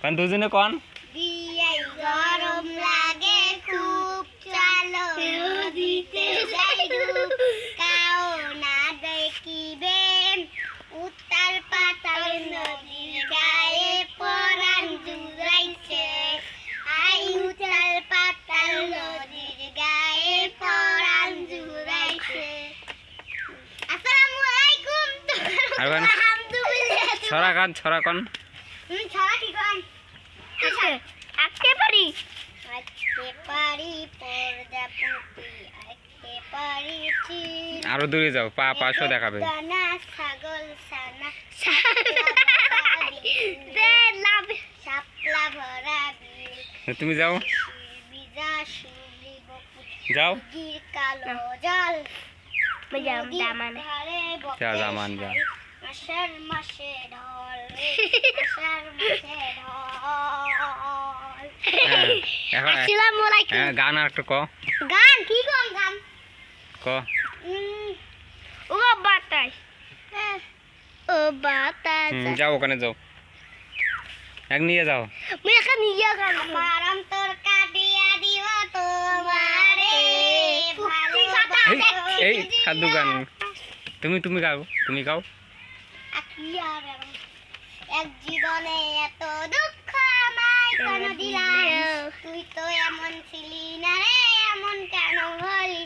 কোন দুজনে কোন বিয়াই গরম লাগে খুব চলো নদীতে যাই ডুব কাও না দেখিবেন উত্তাল পাতাল নদীর গায়ে পরাণ জুড়াইছে আই উত্তাল পাতাল নদীর গায়ে পরাণ জুড়াইছে। আসসালামু আলাইকুম। ছড়া গান ছড়া কোন ছড়া কি কোন আজকে পারি প্রজাপতি আজকে পারি আরো দূরে যাও পা পাশও দেখাবে দানা ছাগল ছানা শাপলা ভরা বিল তুমি যাও বিজা শিউলি বকুল যাও গির কালো জল যা জামান যা আষাঢ় মাসে ঢল আষাঢ় মাসে ঢল। এখন আসসালামু আলাইকুম। গান আর একটু ক গান কি কোন গান ক ও বাতাস ও বাতাস যাও ওখানে যাও এক নিয়ে যাও মুই এখন নিয়ে গান আমার অন্তর কাটিয়া দিব তোমারে এই খাদ্য গান তুমি গাও তুমি গাও এক জীবনে এত দুঃখ আমায় কেন দিলাম তুই তো এমন ছিলি না রে এমন কেন হলি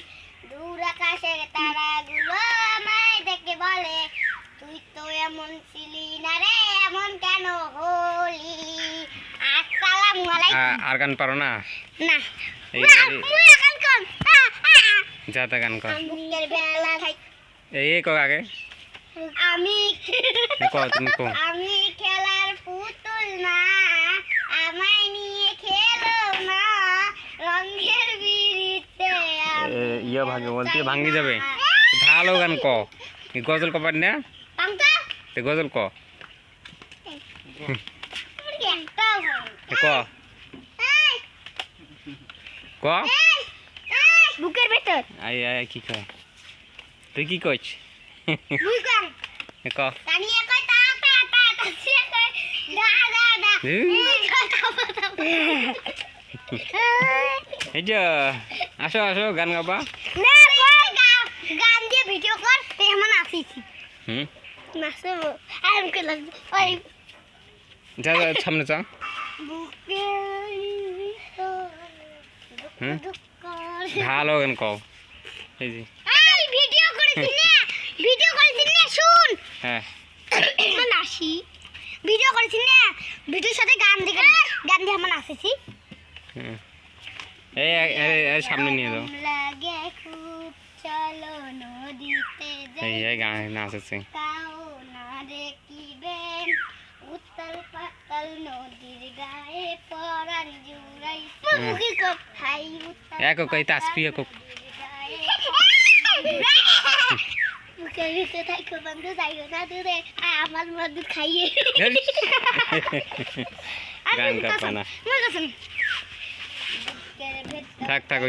দূর আকাশের তারাগুলো আমায় দেখে বলে তুই তো এমন ছিলি না রে এমন কেন হলি। আসসালামু আলাইকুম। আর গান পারো না না মুই গান কোন যাতা গান কর বুকের বেলা খাই এই ক আগে আমি তুমি কো আমি খেলার পুতুল না আমায় নিয়ে খেলো না রঙের বিড়িতে ইয়া ভাঙে বলতে ভাঙি যাবে ভালো গান ক গজল কবার না তে গজল ক ক ক বুকের ভেতর আই আই কি কয় তুই কি কইছ বুই গান ক কানিয়া কই তা তা তা তা সে কই দা দা দা বুই কই তা তা এই যে আসো আসো গান গাবা না কই গাও গান দিয়ে ভিডিও কর তেমন আসিছি নাচবো আর আমাকে লাগবে ওই যা যা সামনে যা ভালো গান কও এই যে ভিডিও করেছি না শুন হ্যাঁ নাচি ভিডিও করেছি না ভিডিওর সাথে গান দিয়ে আমরা নাচেছি। এই সামনে নিয়ে যাও লাগে খুব চলো নদীতে এই গান নাচেছে কাও না দেখিবেন উত্তাল পাতাল নদীর গায়ে পরাণ জুড়াইছে মুখে কপ হাই উত্তাল এক কই তাসপি এক মুখে ভিতরে থাকো বন্ধু যাইও না দূরে আমার মধু খাইয়ে গান গাবা না থাক থাক